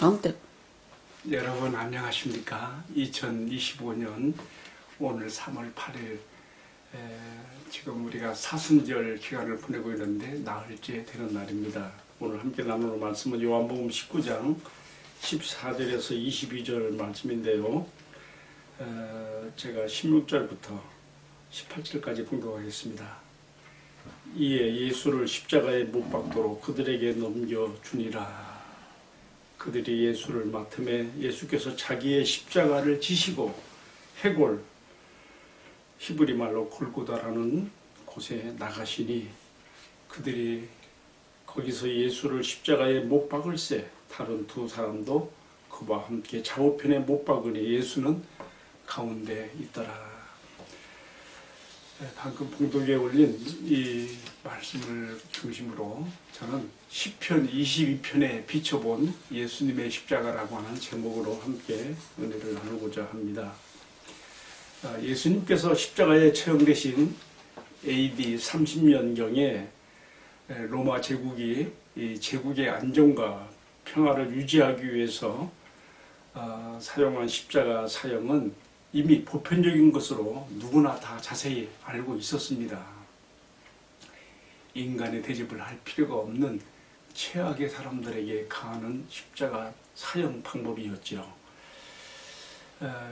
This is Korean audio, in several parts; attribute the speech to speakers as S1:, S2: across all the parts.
S1: 아무때
S2: 여러분 안녕하십니까? 2025년 오늘 3월 8일 지금 우리가 사순절 기간을 보내고 있는데 나흘째 되는 날입니다. 오늘 함께 나누는 말씀은 요한복음 19장 14절에서 22절 말씀인데요. 제가 16절부터 18절까지 봉독하겠습니다. 이에 예수를 십자가에 못 박도록 그들에게 넘겨주니라. 그들이 예수를 맡음에 예수께서 자기의 십자가를 지시고 해골, 히브리 말로 골고다라는 곳에 나가시니 그들이 거기서 예수를 십자가에 못 박을새 다른 두 사람도 그와 함께 좌우편에 못 박으니 예수는 가운데 있더라. 방금 봉독에 올린 이 말씀을 중심으로 저는 시편 22편에 비춰본 예수님의 십자가라고 하는 제목으로 함께 은혜를 나누고자 합니다. 예수님께서 십자가에 처형되신 AD 30년경에 로마 제국이 이 제국의 안정과 평화를 유지하기 위해서 사용한 십자가 사형은 이미 보편적인 것으로 누구나 다 자세히 알고 있었습니다. 인간의 대접을 할 필요가 없는 최악의 사람들에게 가하는 십자가 사형 방법이었죠.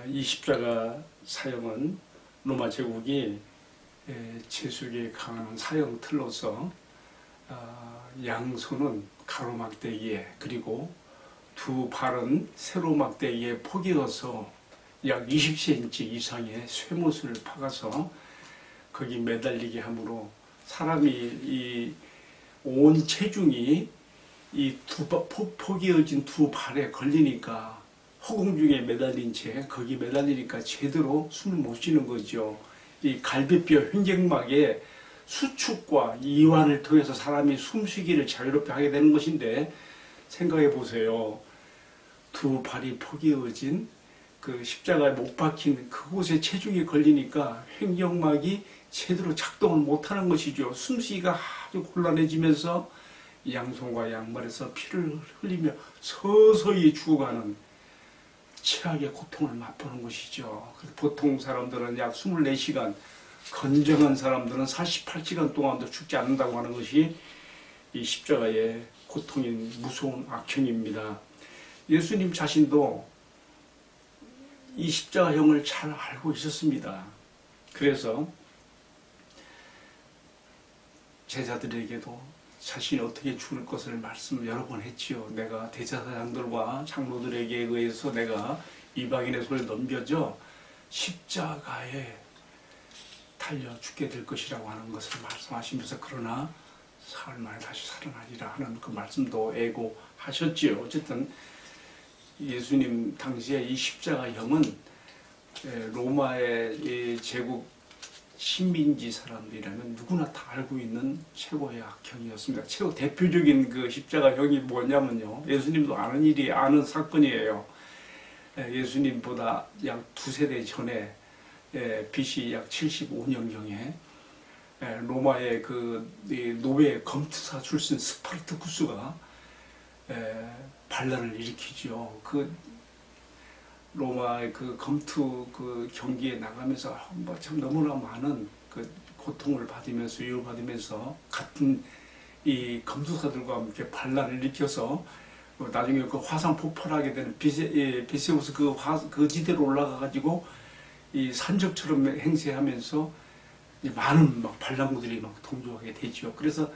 S2: 이 십자가 사형은 로마 제국이 제수에게 강한 사형 틀로서 양손은 가로막대기에 그리고 두 발은 세로막대기에 포개어서 약 20cm 이상의 쇠못을 박아서 거기 매달리게 함으로 사람이 이 온 체중이 이 포개어진 두 발에 걸리니까 허공 중에 매달린 채 거기 매달리니까 제대로 숨을 못 쉬는 거죠. 이 갈비뼈 횡격막에 수축과 이완을 통해서 사람이 숨쉬기를 자유롭게 하게 되는 것인데 생각해 보세요. 두 발이 포개어진 그 십자가에 못 박힌 그곳에 체중이 걸리니까 횡격막이 제대로 작동을 못하는 것이죠. 숨쉬기가 아주 곤란해지면서 양손과 양발에서 피를 흘리며 서서히 죽어가는 최악의 고통을 맛보는 것이죠. 보통 사람들은 약 24시간, 건정한 사람들은 48시간 동안도 죽지 않는다고 하는 것이 이 십자가의 고통인 무서운 악행입니다. 예수님 자신도 이 십자가형을 잘 알고 있었습니다. 그래서 제자들에게도 자신이 어떻게 죽을 것을 말씀 여러 번 했지요. 내가 대제사장들과 장로들에게 의해서 내가 이방인의 손에 넘겨져 십자가에 달려 죽게 될 것이라고 하는 것을 말씀하시면서 그러나 사흘 만에 다시 살아나리라 하는 그 말씀도 애고하셨지요. 어쨌든 예수님 당시에 이 십자가형은 로마의 제국 식민지 사람들이라면 누구나 다 알고 있는 최고의 악형이었습니다. 최고 대표적인 그 십자가형이 뭐냐면요. 예수님도 아는 사건이에요. 예수님보다 약 두세대 전에 BC 약 75년경에 로마의 그 노예 검투사 출신 스파르타쿠스가 반란을 일으키죠. 그 로마의 그 검투 그 경기에 나가면서 참 너무나 많은 그 고통을 받으면서 위협받으면서 같은 이 검투사들과 함께 반란을 일으켜서 나중에 그 화산 폭발하게 되는 비세우스 그 지대로 올라가 가지고 이 산적처럼 행세하면서 많은 막 반란군들이 막 동조하게 되죠. 그래서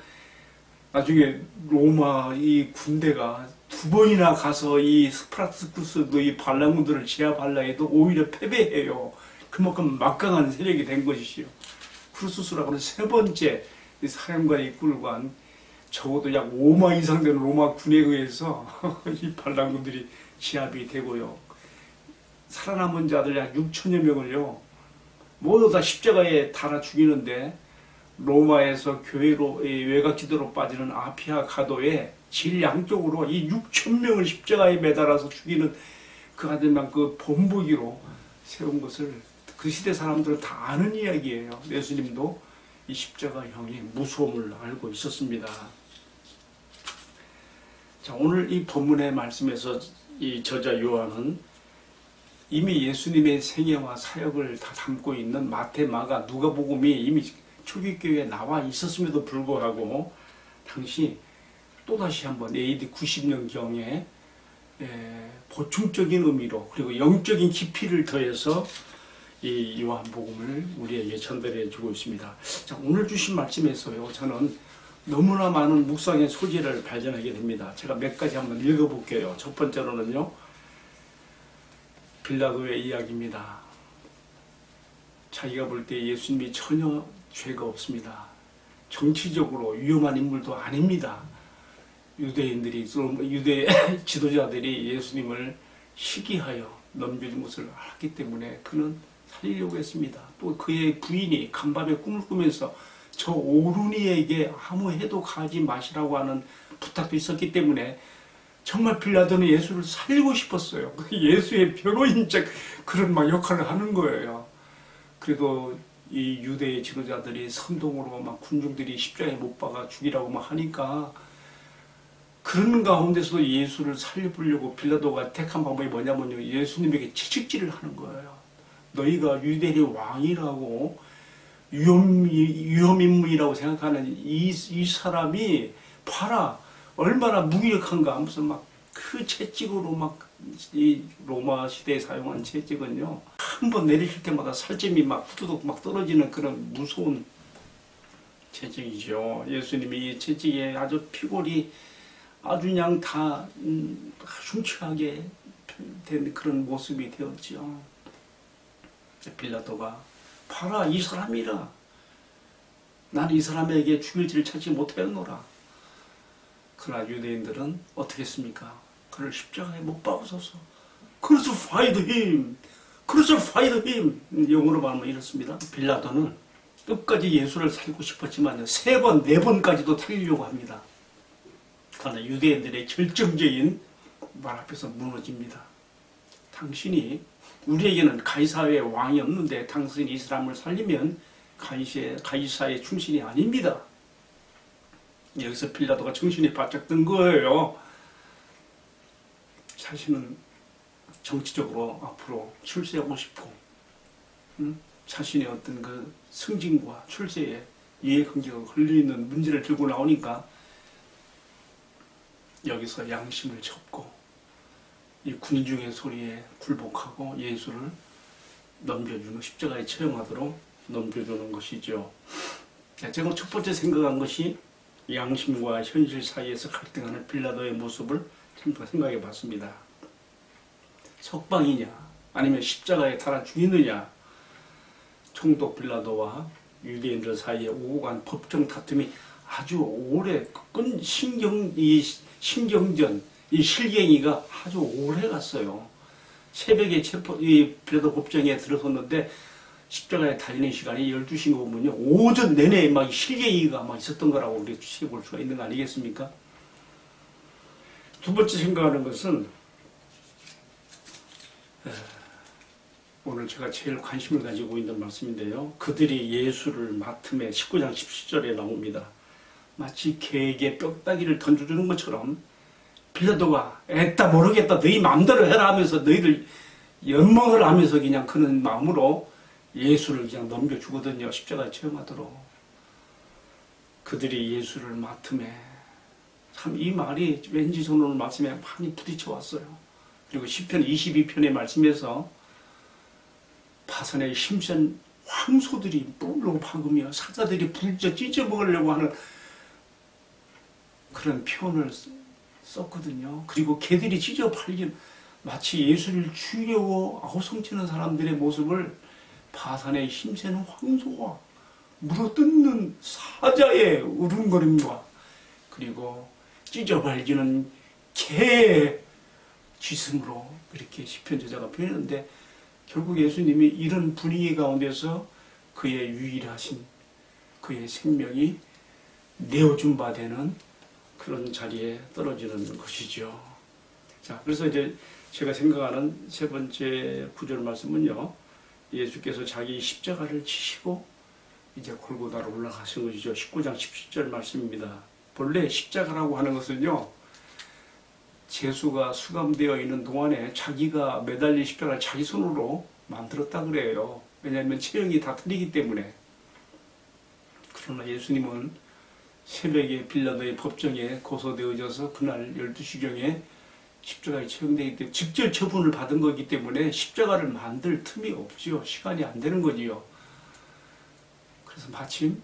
S2: 나중에 로마 이 군대가 두 번이나 가서 이 스파르타쿠스 이 반란군들을 제압하려 해도 오히려 패배해요. 그만큼 막강한 세력이 된 것이지요. 크루스라고 하는 세 번째 사령관이 이끌고 간 적어도 약 5만 이상 되는 로마 군에 의해서 이 반란군들이 제압이 되고요. 살아남은 자들 약 6천여 명을요. 모두 다 십자가에 달아 죽이는데 로마에서 교회로 외곽지대로 빠지는 아피아 가도에 질 양쪽으로 이 6천 명을 십자가에 매달아서 죽이는 그 아들만 그 본보기로 세운 것을 그 시대 사람들은 다 아는 이야기예요. 예수님도 이 십자가형의 무서움을 알고 있었습니다. 자, 오늘 이 본문의 말씀에서 이 저자 요한은 이미 예수님의 생애와 사역을 다 담고 있는 마태, 마가, 누가복음이 이미 초기교회에 나와 있었음에도 불구하고 당시 또다시 한번 AD 90년경에 보충적인 의미로 그리고 영적인 깊이를 더해서 이 요한복음을 우리에게 전달해 주고 있습니다. 자, 오늘 주신 말씀에서요, 저는 너무나 많은 묵상의 소재를 발견하게 됩니다. 제가 몇 가지 한번 읽어볼게요. 첫 번째로는요, 빌라도의 이야기입니다. 자기가 볼 때 예수님이 전혀 죄가 없습니다. 정치적으로 위험한 인물도 아닙니다. 유대 지도자들이 예수님을 시기하여 넘겨준 것을 알았기 때문에 그는 살리려고 했습니다. 또 그의 부인이 간밤에 꿈을 꾸면서 저 오르니에게 아무 해도 가지 마시라고 하는 부탁도 있었기 때문에 정말 빌라도는 예수를 살리고 싶었어요. 예수의 변호인적 그런 막 역할을 하는 거예요. 그래도 이 유대의 지도자들이 선동으로 막 군중들이 십자가에 못 박아 죽이라고 막 하니까 그런 가운데서도 예수를 살려보려고 빌라도가 택한 방법이 뭐냐면요, 예수님에게 채찍질을 하는 거예요. 너희가 유대인의 왕이라고 위험인물이라고 생각하는 이 사람이 봐라 얼마나 무기력한가. 무슨 막 그 채찍으로 막 이 로마 시대에 사용한 채찍은요, 한 번 내리실 때마다 살점이 막 후두둑 막 떨어지는 그런 무서운 채찍이죠. 예수님이 이 채찍에 아주 피골이 아주 그냥 다 흉측하게 된 그런 모습이 되었죠. 빌라도가 봐라 이 사람이라, 나는 이 사람에게 죽일 죄를 찾지 못하였노라. 그러나 유대인들은 어떻게 했습니까? 그를 십자가에 못 박으소서. Crucified him, Crucified him. 영어로 말하면 이렇습니다. 빌라도는 끝까지 예수를 살리고 싶었지만 3번, 4번까지도 살리려고 합니다. 그러나 유대인들의 결정적인 말 앞에서 무너집니다. 당신이, 우리에게는 가이사의 왕이 없는데 당신이 이 사람을 살리면 가이사의 충신이 아닙니다. 여기서 빌라도가 정신이 바짝 든 거예요. 자신은 정치적으로 앞으로 출세하고 싶고, 자신의 어떤 그 승진과 출세에 이해관계가 걸려있는 문제를 들고 나오니까 여기서 양심을 접고 이 군중의 소리에 굴복하고 예수를 넘겨주는, 십자가에 처형하도록 넘겨주는 것이죠. 제가 첫 번째 생각한 것이 양심과 현실 사이에서 갈등하는 빌라도의 모습을 생각해 봤습니다. 석방이냐 아니면 십자가에 달아 죽이느냐, 총독 빌라도와 유대인들 사이에 오고 간 법정 다툼이 아주 오래 끈 신경전, 이 실갱이가 아주 오래 갔어요. 새벽에 이 빌라도 법정에 들어섰는데 십자가에 달리는 시간이 12시인 거 보면요, 오전 내내 막 실갱이가 막 있었던 거라고 우리가 추측해 볼 수가 있는 거 아니겠습니까? 두 번째 생각하는 것은 오늘 제가 제일 관심을 가지고 있는 말씀인데요, 그들이 예수를 맡음에 19장 17절에 나옵니다. 마치 개에게 뼈다귀를 던져주는 것처럼 빌라도가 애따 모르겠다 너희 마음대로 해라 하면서 너희들 연멍을 하면서 그냥 그런 마음으로 예수를 그냥 넘겨주거든요. 십자가에 처형하도록. 그들이 예수를 맡음에, 참 이 말이 왠지 저는 오늘 말씀에 많이 부딪혀 왔어요. 그리고 시편 22편의 말씀에서 파선에 힘센 황소들이 뿔로 박으며 사자들이 불져 찢어 먹으려고 하는 그런 표현을 썼거든요. 그리고 개들이 찢어 팔린, 마치 예수를 죽이려고 아우성치는 사람들의 모습을 파산의 힘센 황소와 물어뜯는 사자의 울음거림과 그리고 찢어발기는 개의 짖음으로 이렇게 시편 저자가 표현했는데, 결국 예수님이 이런 분위기 가운데서 그의 유일하신 그의 생명이 내어준 바 되는 그런 자리에 떨어지는 것이죠. 자, 그래서 이제 제가 생각하는 세 번째 구절 말씀은요, 예수께서 자기 십자가를 지시고 이제 골고다로 올라가신 것이죠. 19장 17절 말씀입니다. 본래 십자가라고 하는 것은요, 제수가 수감되어 있는 동안에 자기가 매달린 십자가를 자기 손으로 만들었다 그래요. 왜냐하면 체형이 다 틀리기 때문에. 그러나 예수님은 새벽에 빌라도의 법정에 고소되어져서 그날 12시경에 십자가에 처형되기 때문에 직접 처분을 받은 거기 때문에 십자가를 만들 틈이 없지요. 시간이 안 되는 거지요. 그래서 마침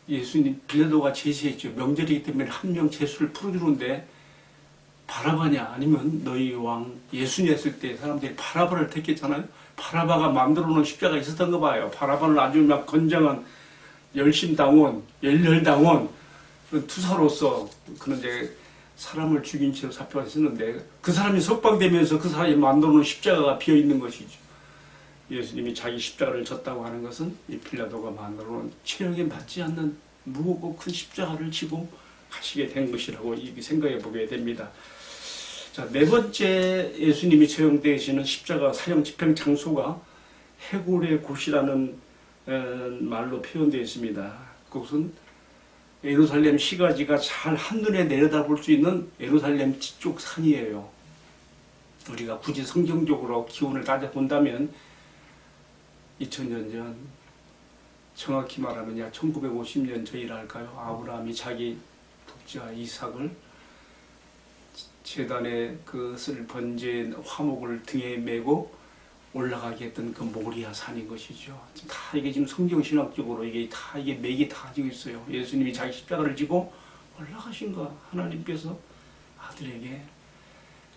S2: 예수님 빌라도가 제시했죠. 명절이기 때문에 한 명 제수를 풀어주는데 바라바냐 아니면 너희 왕 예수냐 했을 때 사람들이 바라바를 택했잖아요. 바라바가 만들어 놓은 십자가 있었던 거 봐요. 바라바는 아주 막 건장한 열심당원, 열렬당원 투사로서 그런 이제 사람을 죽인 채로 사표가 있었는데 그 사람이 석방되면서 그 사람이 만들어 놓은 십자가가 비어 있는 것이죠. 예수님이 자기 십자가를 졌다고 하는 것은 이 빌라도가 만들어 놓은 체형에 맞지 않는 무겁고 큰 십자가를 지고 가시게 된 것이라고 생각해 보게 됩니다. 자, 네 번째 예수님이 처형되시는 십자가 사형 집행 장소가 해골의 곳이라는 말로 표현되어 있습니다. 그것은 예루살렘 시가지가 잘 한눈에 내려다볼 수 있는 예루살렘 뒤쪽 산이에요. 우리가 굳이 성경적으로 기온을 따져본다면 2000년 전, 정확히 말하면 1950년 전이라 할까요? 아브라함이 자기 독자 이삭을 제단에 그것을 번제한 화목을 등에 메고 올라가게 했던 그 모리아 산인 것이죠. 다 이게 지금 성경신학적으로 이게 다 이게 맥이 다 지고 있어요. 예수님이 자기 십자가를 지고 올라가신 거 하나님께서 아들에게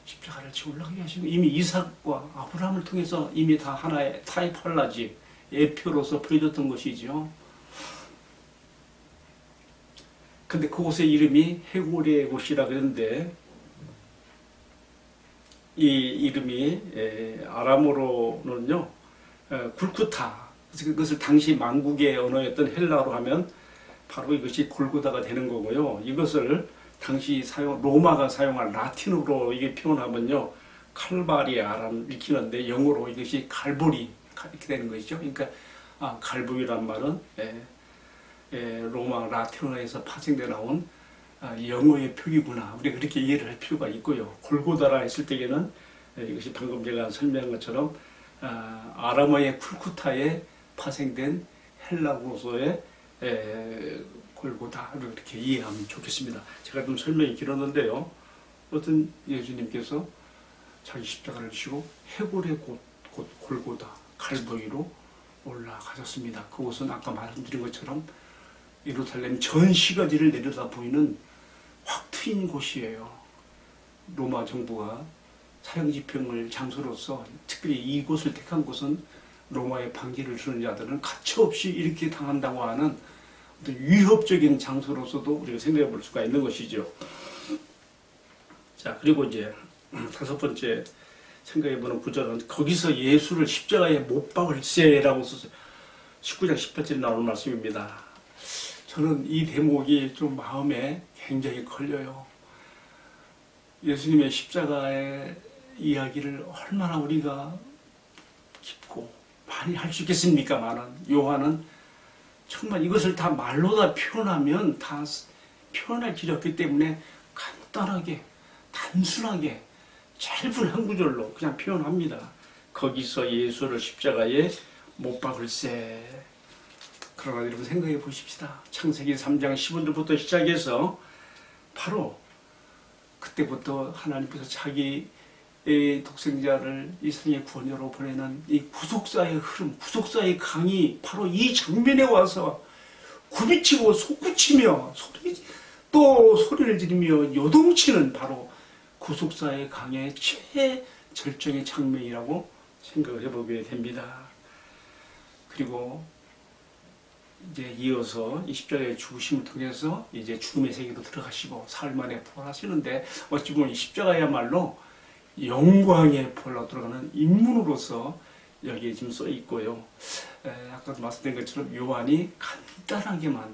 S2: 십자가를 지고 올라가게 하시고 이미 이삭과 아브라함을 통해서 이미 다 하나의 타입할라지 예표로서 보여줬던 것이죠. 근데 그곳의 이름이 해골의 곳이라 그러는데 이 이름이 아람어로는요 굴쿠타, 그것을 당시 만국의 언어였던 헬라어로 하면 바로 이것이 골고다가 되는 거고요. 이것을 당시 로마가 사용한 라틴어로 이게 표현하면요 칼바리아라는 읽히는데 영어로 이것이 갈보리 이렇게 되는 것이죠. 그러니까 갈보리란 말은 로마 라틴어에서 파생돼 나온 영어의 표기구나. 우리가 그렇게 이해를 할 필요가 있고요. 골고다라 했을 때에는 이것이 방금 제가 설명한 것처럼 아람어의 쿨쿠타에 파생된 헬라어로서의 골고다 이렇게 이해하면 좋겠습니다. 제가 좀 설명이 길었는데요. 어떤 예수님께서 자기 십자가를 지고 해골의 곳 골고다 갈보리로 올라가셨습니다. 그곳은 아까 말씀드린 것처럼 예루살렘 전 시가지를 내려다 보이는 확 트인 곳이에요. 로마 정부가 사형 집행을 장소로서 특별히 이곳을 택한 곳은 로마의 반기를 주는 자들은 가차없이 이렇게 당한다고 하는 어떤 위협적인 장소로서도 우리가 생각해 볼 수가 있는 것이죠. 자, 그리고 이제 다섯 번째 생각해 보는 구절은 거기서 예수를 십자가에 못 박을세라고 써서 19장 18절에 나오는 말씀입니다. 저는 이 대목이 좀 마음에 굉장히 걸려요. 예수님의 십자가의 이야기를 얼마나 우리가 깊고 많이 할 수 있겠습니까만은 요한은 정말 이것을 다 말로 다 표현하면 다 표현할 길이 없기 때문에 간단하게 단순하게 짧은 한 구절로 그냥 표현합니다. 거기서 예수를 십자가에 못 박을세. 그러나 여러분 생각해 보십시다. 창세기 3장 15절부터 시작해서 바로 그때부터 하나님께서 자기 독생자를 이 세상의 구원자로 보내는 이 구속사의 흐름, 구속사의 강이 바로 이 장면에 와서 굽이치고 솟구치며 또 소리를 지르며 요동치는 바로 구속사의 강의 최절정의 장면이라고 생각을 해보게 됩니다. 그리고 이제 이어서 이 십자가의 죽으심을 통해서 이제 죽음의 세계로 들어가시고 사흘 만에 부활하시는데 어찌 보면 이 십자가야말로 영광의 부활로 들어가는 인문으로서 여기에 지금 써 있고요. 아까도 말씀드린 것처럼 요한이 간단하게만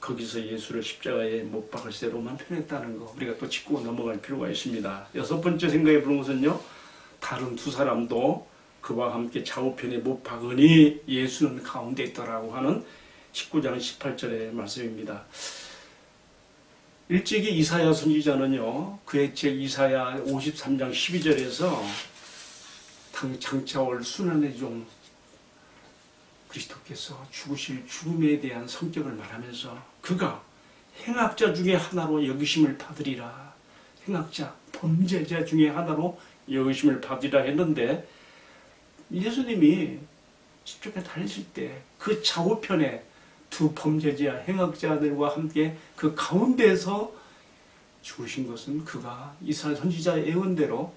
S2: 거기서 예수를 십자가에 못 박을세로만 표현했다는 거 우리가 또 짚고 넘어갈 필요가 있습니다. 여섯 번째 생각해 보는 것은요. 다른 두 사람도 그와 함께 좌우편에 못 박으니 예수는 가운데 있더라고 하는 19장 18절의 말씀입니다. 일찍이 이사야 선지자는요, 그의 책 이사야 53장 12절에서 장차 올 순환의 종 그리스도께서 죽으실 죽음에 대한 성격을 말하면서 그가 행악자 중에 하나로 여기심을 받으리라. 행악자, 범죄자 중에 하나로 여기심을 받으리라 했는데, 예수님이 십자가에 달리실 때 그 좌우편에 두 범죄자, 행악자들과 함께 그 가운데에서 죽으신 것은 그가 이사야 선지자의 예언대로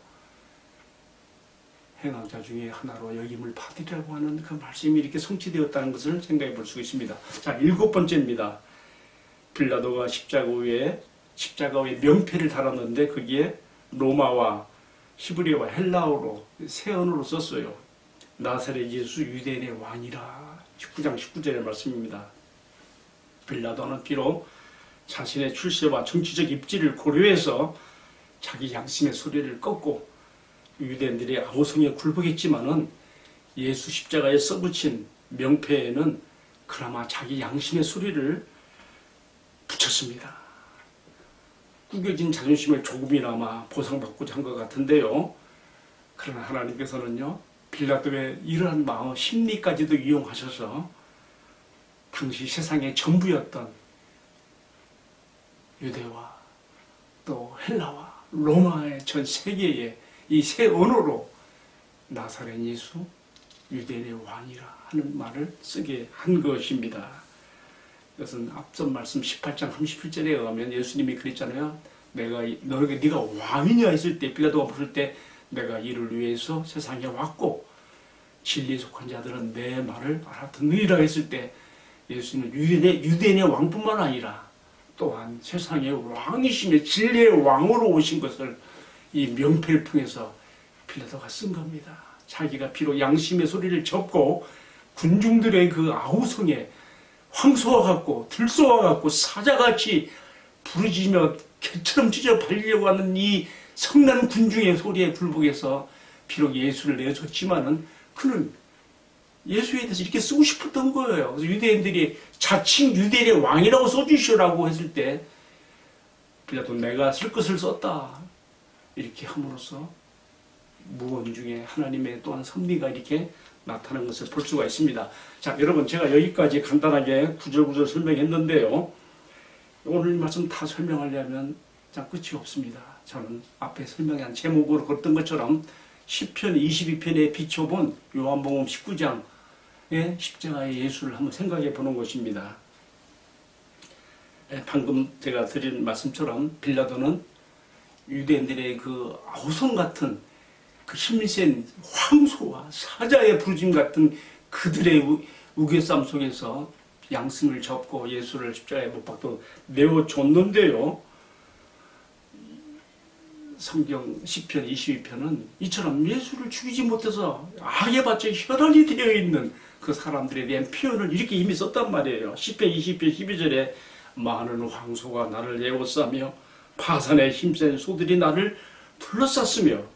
S2: 행악자 중에 하나로 여김을 받으리라고 하는 그 말씀이 이렇게 성취되었다는 것을 생각해 볼 수 있습니다. 자, 7번째입니다. 빌라도가 십자가 위에 명패를 달았는데 거기에 로마와 히브리어와 헬라어로 세 언어로 썼어요. 나사렛 예수 유대인의 왕이라. 19장 19절의 말씀입니다. 빌라도는 비록 자신의 출세와 정치적 입지를 고려해서 자기 양심의 소리를 꺾고 유대인들의 아우성에 굴복했지만은 예수 십자가에 써붙인 명패에는 그나마 자기 양심의 소리를 붙였습니다. 구겨진 자존심을 조금이나마 보상받고자 한 것 같은데요. 그러나 하나님께서는요, 빌라도의 이러한 마음 심리까지도 이용하셔서 당시 세상의 전부였던 유대와 또 헬라와 로마의 전 세계에 이 세 언어로 나사렛 예수 유대인의 왕이라 하는 말을 쓰게 한 것입니다. 이것은 앞선 말씀 18장 37절에 의하면 예수님이 그랬잖아요. 네가 왕이냐 했을 때, 빌라도가 물을 때 내가 이를 위해서 세상에 왔고 진리에 속한 자들은 내 말을 알아듣느니라 했을 때, 예수님은 유대인의 왕뿐만 아니라 또한 세상의 왕이시며 진리의 왕으로 오신 것을 이 명패를 통해서 빌라도가 쓴 겁니다. 자기가 비록 양심의 소리를 접고 군중들의 그 아우성에 황소와같고 들소와같고 사자같이 부르짖으며 개처럼 찢어 발리려고 하는 이 성난 군중의 소리에 굴복해서 비록 예수를 내줬지만은 그는 예수에 대해서 이렇게 쓰고 싶었던 거예요. 그래서 유대인들이 자칭 유대인의 왕이라고 써주시라고 했을 때 빌라도 내가 쓸 것을 썼다 이렇게 함으로써 무언 중에 하나님의 또한 섭리가 이렇게 나타나는 것을 볼 수가 있습니다. 자, 여러분, 제가 여기까지 간단하게 구절구절 설명했는데요. 오늘 말씀 다 설명하려면 참 끝이 없습니다. 저는 앞에 설명한 제목으로 걸었던 것처럼 시편 22편에 비춰본 요한복음 19장의 십자가의 예수를 한번 생각해 보는 것입니다. 방금 제가 드린 말씀처럼 빌라도는 유대인들의 그 아우성 같은 그 힘센 황소와 사자의 부르짐 같은 그들의 우겨쌈 속에서 양심을 접고 예수를 십자가에 못 박도 내어줬는데요. 성경 시편 22편은 이처럼 예수를 죽이지 못해서 악에 받쳐 혈안이 되어 있는 그 사람들에 대한 표현을 이렇게 이미 썼단 말이에요. 시편 20편 12절에 많은 황소가 나를 에워싸며 파산의 힘센 소들이 나를 둘러쌌으며,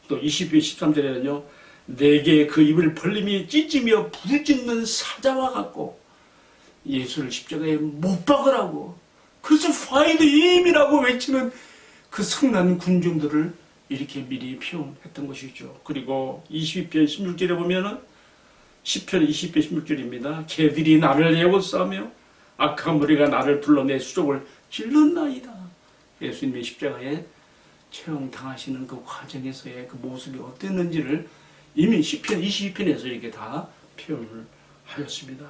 S2: 또 20편 13절에는요 내게 그 입을 벌림이 찢으며 부르짖는 사자와 같고 예수를 십자가에 못 박으라고 그래서 find him이라고 외치는 그 성난 군중들을 이렇게 미리 표현했던 것이죠. 그리고 20편 16절에 보면은 시편 20편 16절입니다. 개들이 나를 에워싸며 악한 무리가 나를 둘러 내 수족을 찔렀나이다. 예수님의 십자가에 처형당하시는 그 과정에서의 그 모습이 어땠는지를 이미 시편 22편에서 이렇게 다 표현을 하였습니다.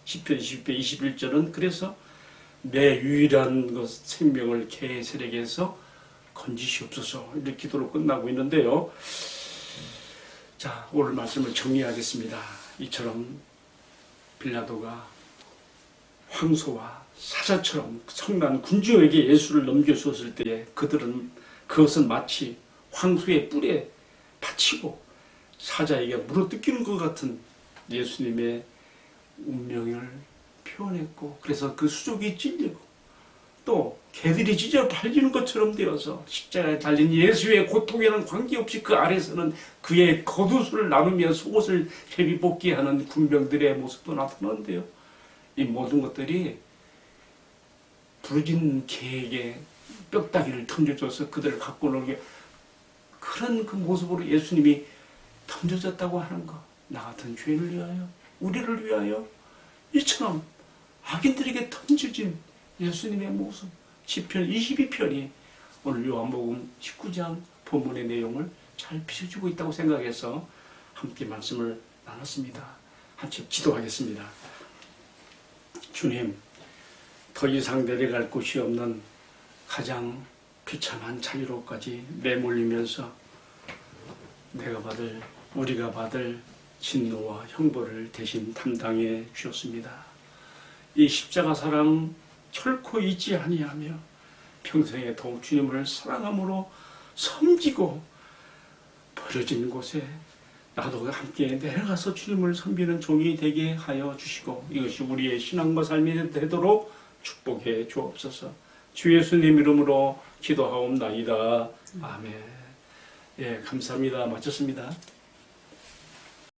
S2: 시편 20편 21절은 그래서 내 유일한 것 생명을 개 세력에서 건지시옵소서 이렇게 기도로 끝나고 있는데요. 자, 오늘 말씀을 정리하겠습니다. 이처럼 빌라도가 황소와 사자처럼 성난 군주에게 예수를 넘겨주었을 때에 그것은 마치 황소의 뿔에 받치고 사자에게 물어뜯기는 것 같은 예수님의 운명을 표현했고, 그래서 그 수족이 찔리고 또 개들이 찢어 발리는 것처럼 되어서 십자가에 달린 예수의 고통에는 관계없이 그 아래서는 그의 겉옷을 나누며 속옷을 회비뽑기하는 군병들의 모습도 나타나는데요. 이 모든 것들이 부르진 개에게 뼈다귀를 던져줘서 그들을 갖고 놀게 그런 그 모습으로 예수님이 던져졌다고 하는 거. 나 같은 죄인을 위하여, 우리를 위하여 이처럼 악인들에게 던져진 예수님의 모습. 시편 22편이 오늘 요한복음 19장 본문의 내용을 잘 비춰주고 있다고 생각해서 함께 말씀을 나눴습니다. 한번 기도하겠습니다. 주님, 더 이상 내려갈 곳이 없는 가장 비참한 자유로까지 내몰리면서 우리가 받을 진노와 형벌을 대신 담당해 주셨습니다. 이 십자가 사랑 결코 잊지 아니하며 평생에 더욱 주님을 사랑함으로 섬기고 버려진 곳에 나도 함께 내려가서 주님을 섬기는 종이 되게 하여 주시고 이것이 우리의 신앙과 삶이 되도록 축복해 주옵소서. 주 예수님 이름으로 기도하옵나이다. 아멘. 예, 감사합니다. 마쳤습니다.